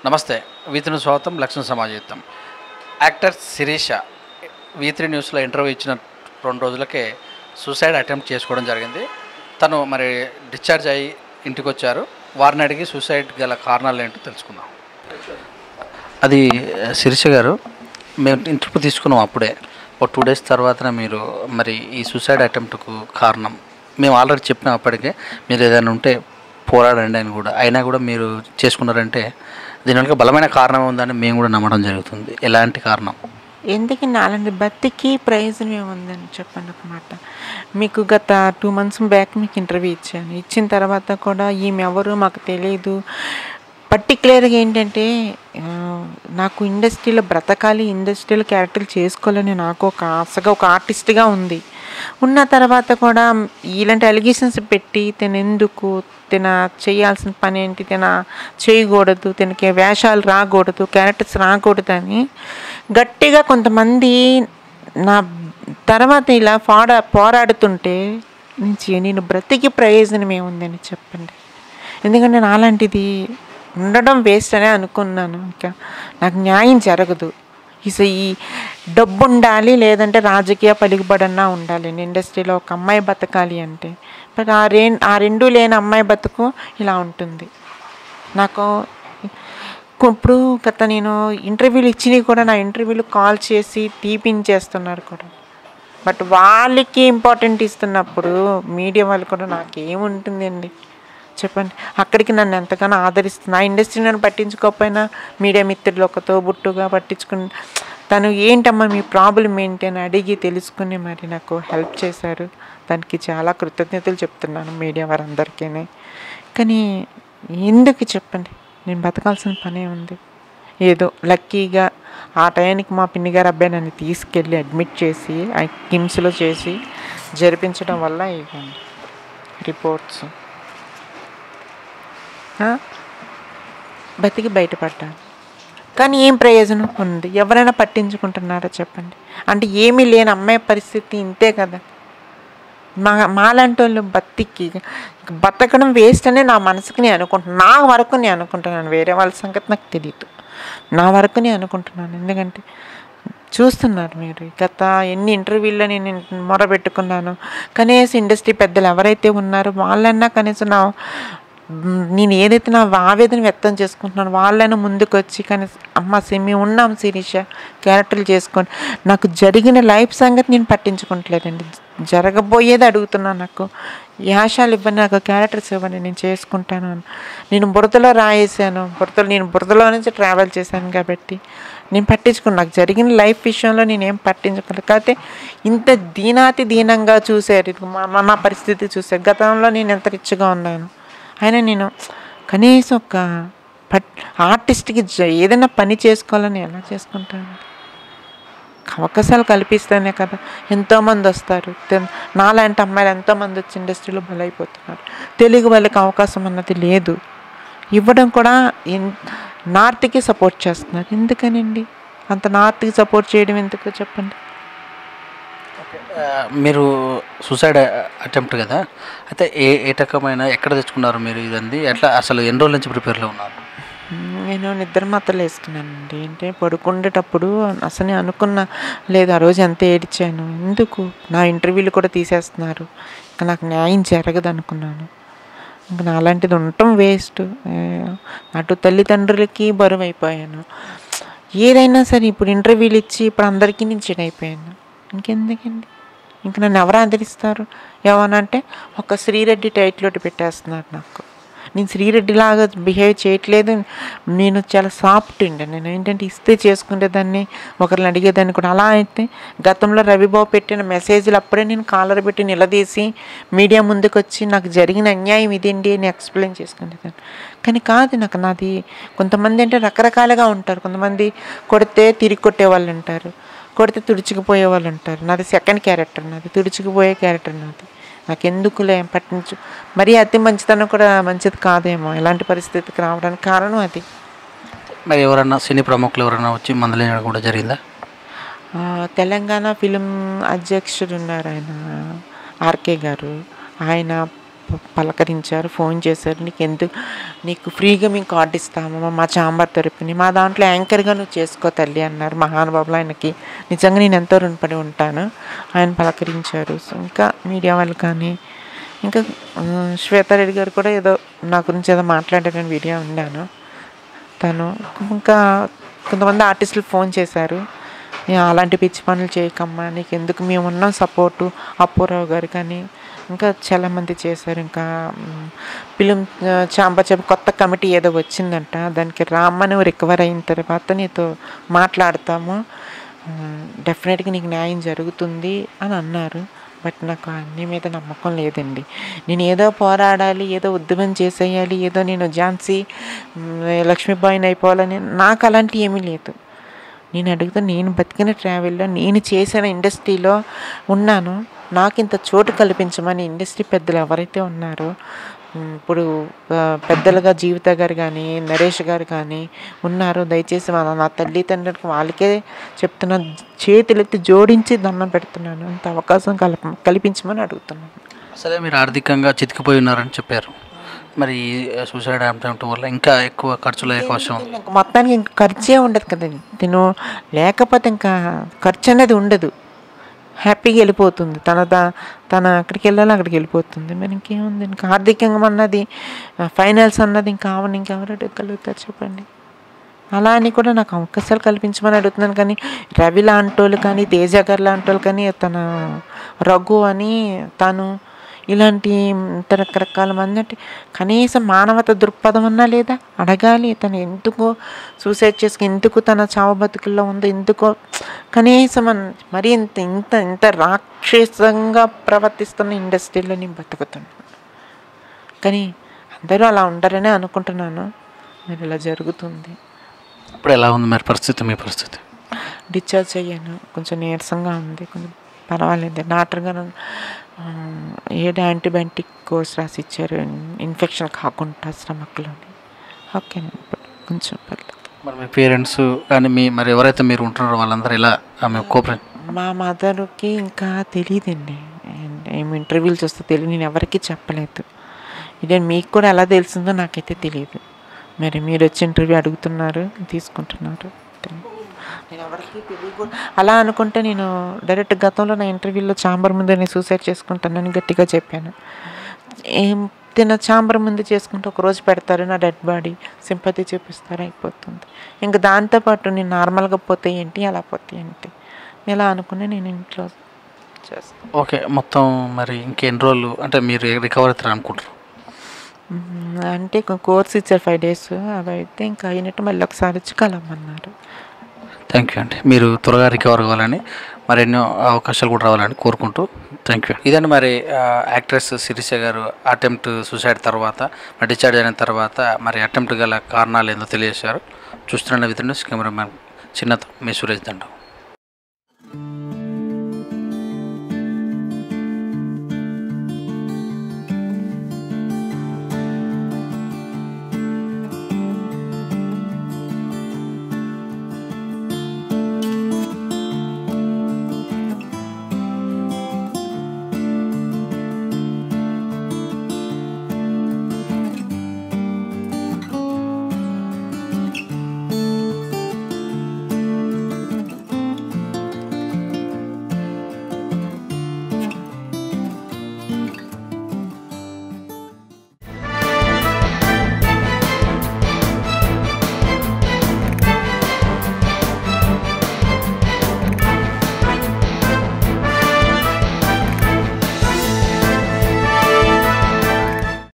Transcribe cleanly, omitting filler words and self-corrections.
నమస్తే. వీతిని స్వాగతం. లక్ష్మణ సమాజయుతం. Actor Sirisha V3 న్యూస్లో ఇంటర్వ్యూ ఇచ్చిన 2 రోజులకే సూసైడ్ అటెంప్ట్ చేసుకోవడం జరిగింది. తను మరి డిశ్చార్జ్ అయ్యి ఇంటికి వచ్చారు. వారిని అడిగి సూసైడ్ గల కారణాలు ఏంటో తెలుసుకుందాం. అది శిరీష గారు, మేము ఇంటర్వ్యూ తీసుకున్నాం అప్పుడే. ఒక 2 డేస్ తర్వాత మీరు మరి ఈ సూసైడ్ అటెంప్ట్కు కారణం మేము ఆల్రెడీ చెప్పినాం. అప్పటికే మీరు ఏదైనా ఉంటే పోరాడండి అని కూడా, అయినా కూడా మీరు చేసుకున్నారంటే దీని వెనుక బలమైన కారణం ఉందని మేము కూడా నమ్మడం జరుగుతుంది. ఎలాంటి కారణం? ఎందుకండి అలాంటి బతికి ప్రయోజనం ఏముందని చెప్పండి ఒక మాట. మీకు గత 2 మంత్స్ బ్యాక్ మీకు ఇంటర్వ్యూ ఇచ్చాను. ఇచ్చిన తర్వాత కూడా ఈమె ఎవరు మాకు తెలియదు. పర్టికులర్గా ఏంటంటే నాకు ఇండస్ట్రీలో బ్రతకాలి, ఇండస్ట్రీలో క్యారెక్టర్లు చేసుకోవాలని నాకు ఒక ఆశగా, ఒక ఆర్టిస్ట్గా ఉంది. ఉన్న తర్వాత కూడా ఇలాంటి అలిగేషన్స్ పెట్టి తిన చేయాల్సిన పని ఏంటి, తిన చేయకూడదు, తినకి వేషాలు రాకూడదు, క్యారెక్టర్స్ రాకూడదు అని గట్టిగా కొంతమంది నా తర్వాత ఇలా పోరాడుతుంటే నేను బ్రతికి ప్రయోజనం ఏముందని చెప్పండి. ఎందుకంటే నాలాంటిది ఉండడం వేస్ట్ అనే అనుకున్నాను. ఇంకా నాకు న్యాయం జరగదు. ఈ డబ్బు ఉండాలి, లేదంటే రాజకీయ పలుకుబడన్నా ఉండాలి. ఇండస్ట్రీలో ఒక అమ్మాయి బతకాలి అంటే బట్ ఆ రెండు లేని అమ్మాయి బతుకు ఇలా ఉంటుంది. నాకు ఇప్పుడు గత నేను ఇంటర్వ్యూలు ఇచ్చినవి కూడా నా ఇంటర్వ్యూలు కాల్ చేసి తీపించేస్తున్నారు కూడా. బట్ వాళ్ళకి ఇంపార్టెంట్ ఇస్తున్నప్పుడు మీడియా వాళ్ళు కూడా నాకేముంటుందండి చెప్పండి. అక్కడికి నన్ను ఎంతగానో ఆదరిస్తుంది. ఆ ఇండస్ట్రీ నన్ను పట్టించుకోకపోయినా మీడియా మిత్రులు ఒక తోబుట్టుగా పట్టించుకుని తను ఏంటమ్మా మీ ప్రాబ్లం ఏంటి అని అడిగి తెలుసుకుని మరి నాకు హెల్ప్ చేశారు. దానికి చాలా కృతజ్ఞతలు చెప్తున్నాను మీడియా వారందరికీ. కానీ ఎందుకు చెప్పండి, నేను బతకాల్సిన పనే ఉంది. ఏదో లక్కీగా ఆ టయానికి మా పిన్నిగారు అబ్బాయి నన్ను తీసుకెళ్ళి అడ్మిట్ చేసి కిమ్స్లో చేసి జరిపించడం వల్ల ఇవ్వండి రిపోర్ట్స్ బతికి బయటపడ్డాను. కానీ ఏం ప్రయోజనం ఉంది? ఎవరైనా పట్టించుకుంటున్నారో చెప్పండి. అంటే ఏమీ లేని అమ్మాయి పరిస్థితి ఇంతే కదా. మాలాంటి వాళ్ళు బతకడం వేస్ట్ అనే నా మనసుకు నేను అనుకుంటున్నాను. నా వరకు నేను అనుకుంటున్నాను, వేరే వాళ్ళ సంగతి నాకు తెలియదు. నా వరకు నేను అనుకుంటున్నాను. ఎందుకంటే చూస్తున్నారు మీరు, గత ఎన్ని ఇంటర్వ్యూల్లో నేను మొరబెట్టుకున్నాను. కనీసం ఇండస్ట్రీ పెద్దలు ఎవరైతే ఉన్నారో వాళ్ళన్నా కనీసం నేను ఏదైతే నా ఆవేదన వ్యక్తం చేసుకుంటున్నాను వాళ్ళైనా ముందుకు వచ్చి కానీ అమ్మ మేము ఉన్నాం శిరీష క్యారెక్టర్లు చేసుకొని, నాకు జరిగిన లైఫ్ సంగతి నేను పట్టించుకోవట్లేదండి. జరగబోయేది అడుగుతున్నాను. నాకు యాషాలు ఇవ్వండి, నాకు క్యారెక్టర్స్ ఇవ్వండి, నేను చేసుకుంటాను. నేను బురదలో రాయేసాను, నేను బురదలో నుంచి ట్రావెల్ చేశాను కాబట్టి నేను పట్టించుకున్నాను. నాకు జరిగిన లైఫ్ విషయంలో నేనేం పట్టించుకోలేదు. కాకపోతే ఇంత దీనంగా చూశారు, నా పరిస్థితి చూశారు. గతంలో నేను ఎంత రిచ్గా ఉన్నాను, అయినా నేను కనీసం ఒక ఆర్టిస్ట్కి ఏదైనా పని చేసుకోవాలని ఎలా చేసుకుంటాను? అవకాశాలు కల్పిస్తేనే కదా ఎంతోమంది వస్తారు. నాలాంటి అమ్మాయిలు ఎంతోమంది వచ్చి ఇండస్ట్రీలో బలైపోతున్నారు. తెలుగు వాళ్ళకి అవకాశం అన్నది లేదు. ఇవ్వడం కూడా నార్త్కి సపోర్ట్ చేస్తున్నారు. ఎందుకనండి అంత నార్త్కి సపోర్ట్ చేయడం ఎందుకు చెప్పండి? మీరు సూసైడ్ అటెంప్ట్ కదా, అయితే ఏ రకమైన ఎక్కడ తెచ్చుకున్నారు మీరు ఇదండి? ఎట్లా అసలు ఎన్ని రోజుల నుంచి ప్రిపేర్లో ఉన్నారు? నేను నిద్ర మాత్రలు వేసుకున్నానండి. అంటే పడుకుండేటప్పుడు అసలు నేను అనుకున్నా లేదు, ఆ రోజు ఎంత ఏడ్చాను. ఎందుకు నా ఇంటర్వ్యూలు కూడా తీసేస్తున్నారు, ఇంకా నాకు న్యాయం జరగదు అనుకున్నాను. ఇంకా నాలాంటిది ఉండటం వేస్ట్. అటు తల్లిదండ్రులకి బరువు అయిపోయాను. ఏదైనా సరే ఇప్పుడు ఇంటర్వ్యూలు ఇచ్చి ఇప్పుడు అందరికీ నేను చెడైపోయాను. ఇంకెందుకండి? ఇంక నన్ను ఎవరు ఆదరిస్తారు? ఏమనంటే ఒక శ్రీరెడ్డి టైటిల్ ఒకటి పెట్టేస్తున్నారు నాకు. నేను శ్రీరెడ్డిలాగా బిహేవ్ చేయట్లేదు. నేను చాలా సాఫ్ట్ ఉండే. నేను ఏంటంటే ఇస్తే చేసుకునేదాన్ని, ఒకరిని అడిగేదాన్ని కూడా. అలా అయితే గతంలో రవిబాబు పెట్టిన మెసేజ్లు అప్పుడే నేను కాలర్ పెట్టి నిలదీసి మీడియా ముందుకు వచ్చి నాకు జరిగిన అన్యాయం ఇదేంటి అని ఎక్స్ప్లెయిన్ చేసుకునేదాన్ని. కానీ కాదు, నాది కొంతమంది అంటే రకరకాలుగా ఉంటారు. కొంతమంది కొడితే తిరిగి కొట్టే వాళ్ళు ఉంటారు, కొడితే తుడుచుకుపోయే వాళ్ళు ఉంటారు. నాది సెకండ్ క్యారెక్టర్, నాది తుడుచుకుపోయే క్యారెక్టర్. నాకెందుకులే పట్టించు. మరీ అతి మంచితనం కూడా మంచిది కాదేమో ఇలాంటి పరిస్థితికి రావడానికి కారణం అది. మరి ఎవరన్నా సినీ ప్రముఖులు ఎవరైనా వచ్చి మందలించడం కూడా జరిగిందా? తెలంగాణ ఫిలిం అధ్యక్షుడు ఉన్నారు, ఆయన ఆర్కే గారు. ఆయన పలకరించారు, ఫోన్ చేశారు. నీకు ఫ్రీగా మేము కార్డు ఇస్తాము మా ఛాంబర్ తరపుని, మా దాంట్లో యాంకర్గా నువ్వు చేసుకో తల్లి అన్నారు. మహానుభావులు ఆయనకి నిజంగా నేను ఎంతో రుణపడి ఉంటాను. ఆయన పలకరించారు. సో ఇంకా మీడియా వాళ్ళు కానీ, ఇంకా శ్వేతారెడ్డి గారు కూడా ఏదో నా గురించి ఏదో మాట్లాడారని వీడియో విన్నాను. తను ఇంకా కొంతమంది ఆర్టిస్టులు ఫోన్ చేశారు, అలాంటి పిచ్చి పనులు చేయకమ్మా, నీకు ఎందుకు, మేము ఉన్నాం సపోర్టు, అప్పారావు గారు కానీ ఇంకా చాలామంది చేశారు. ఇంకా ఫిలిం ఛాంబర్ చెప్పి కొత్త కమిటీ ఏదో వచ్చిందంట, దానికి రామ్మని రికవర్ అయిన తర్వాత నీతో మాట్లాడతాము, డెఫినెట్గా నీకు న్యాయం జరుగుతుంది అని అన్నారు. బట్ నాకు అన్ని మీద నమ్మకం లేదండి. నేను ఏదో పోరాడాలి, ఏదో ఉద్యమం చేసేయాలి, ఏదో నేను ఝాన్సీ లక్ష్మీబాయిని అయిపోవాలని నాకు అలాంటివి ఏమీ లేదు. నేను అడుగుతా, నేను బతికిన ట్రావెల్లో, నేను చేసిన ఇండస్ట్రీలో ఉన్నాను, నాకు ఇంత చోటు కల్పించమని ఇండస్ట్రీ పెద్దలు ఎవరైతే ఉన్నారో, ఇప్పుడు పెద్దలుగా జీవిత గారు కానీ నరేష్ గారు కానీ ఉన్నారు, దయచేసి నా తల్లిదండ్రులకు వాళ్ళకే చెప్తున్నా, చేతులెత్తి జోడించి దండం పెడుతున్నాను, అంత అవకాశం కల్పించమని అడుగుతున్నాను. అసలే మీరు ఆర్థికంగా చితికిపోయి ఉన్నారని చెప్పారు, మరి సూసైడ్ అటెంప్ట్ వల్ల ఇంకా ఎక్కువ ఖర్చులు అయ్యే అవకాశం ఉంది. మొత్తానికి ఇంకా ఖర్చే ఉండదు కదండి. నేను లేకపోతే ఇంకా ఖర్చు అనేది ఉండదు, హ్యాపీగా వెళ్ళిపోతుంది. తన అక్కడికి వెళ్ళాలి, అక్కడికి వెళ్ళిపోతుంది. మరి ఇంకేముంది, ఇంకా ఆర్థికంగా అన్నది ఫైనల్స్ అన్నది ఇంకెవరు అడగలుగుతారు చెప్పండి. అలా అని కూడా నాకు అవకాశాలు కల్పించమని అడుగుతున్నాను. కానీ రవి లాంటి వాళ్ళు కానీ, తేజ గారు లాంటి వాళ్ళు కానీ, తన రఘు అని తను ఇలాంటి రకరకాల మంది అంటే కనీసం మానవత దృక్పథం అన్నా లేదా, అడగాలి. తను ఎందుకు సూసైడ్ చేసుకుని, ఎందుకు తన చావు బతుకుల్లో ఉందో, ఎందుకో కనీసం మరీ ఇంత ఇంత ఇంత రాక్షసంగా ప్రవర్తిస్తున్న ఇండస్ట్రీలో నేను బతుకుతున్నాను. కానీ అందరూ అలా ఉండరనే అనుకుంటున్నాను, మరి ఇలా జరుగుతుంది. ఇప్పుడు ఎలా ఉంది మరి పరిస్థితి, మీ పరిస్థితి? డిశ్చార్జ్ అయ్యాను, కొంచెం నీరసంగా ఉంది, కొంచెం పర్వాలేదు. డాక్టర్ గారు 7 యాంటీబయాటిక్ కోర్స్ రాసి ఇచ్చారు, ఇన్ఫెక్షన్ కాకుండా స్టమక్లోని. ఓకేనండి, ఇప్పుడు కొంచెం పర్లేదు. మరి మీ పేరెంట్స్ కానీ మరి ఎవరైతే మీరు ఉంటున్నారో వాళ్ళందరూ ఇలా ఆమె కోపరేట్? మా మదర్కి ఇంకా తెలియదండి, ఏమి ఇంటర్వ్యూలు చూస్తే తెలియదు, నేను ఎవరికి చెప్పలేదు. ఇదే మీకు కూడా ఎలా తెలిసిందో నాకైతే తెలియదు. మరి మీరు వచ్చి ఇంటర్వ్యూ అడుగుతున్నారు, తీసుకుంటున్నారు, నేను ఎవరికి తెలియదు. అలా అనుకుంటే నేను డైరెక్ట్ గతంలో నా ఇంటర్వ్యూలో ఛాంబర్ ముందు నేను సూసైడ్ చేసుకుంటానని గట్టిగా చెప్పాను. తిన ఛాంబర్ ముందు చేసుకుంటే ఒకరోజు పెడతారు నా డెడ్ బాడీ, సింపతి చూపిస్తారు, అయిపోతుంది. ఇంకా దాంతోపాటు నేను నార్మల్గా పోతే ఏంటి, అలా పోతే ఏంటి, ఇలా అనుకుని నేను ఇంట్లో చేస్తాను. ఓకే, మొత్తం మరి ఇంకెన్ని రోజులు అంటే మీరు రికవర్ అవుతారు అనుకుంటారు? అంటే కోర్స్ ఇచ్చారు 5 days, అవి అయితే ఇంకా అయినట్టు మళ్ళీ ఒకసారి వచ్చి కలవమన్నారు. థ్యాంక్ యూ అండి, మీరు త్వరగా రికవర్ అవ్వాలని, మరి ఎన్నో అవకాశాలు కూడా రావాలని కోరుకుంటూ థ్యాంక్ యూ. ఇదండి మరి యాక్ట్రెస్ శిరీష గారు అటెంప్ట్ సూసైడ్ తర్వాత, మరి డిశ్చార్జ్ అయిన తర్వాత మరి అటెంప్ట్ గల కారణాలు ఏందో తెలియజేశారు. చూస్తున్న విధంగా కెమెరామ్యాన్ చిన్నతో మీ సురేష్ దండం.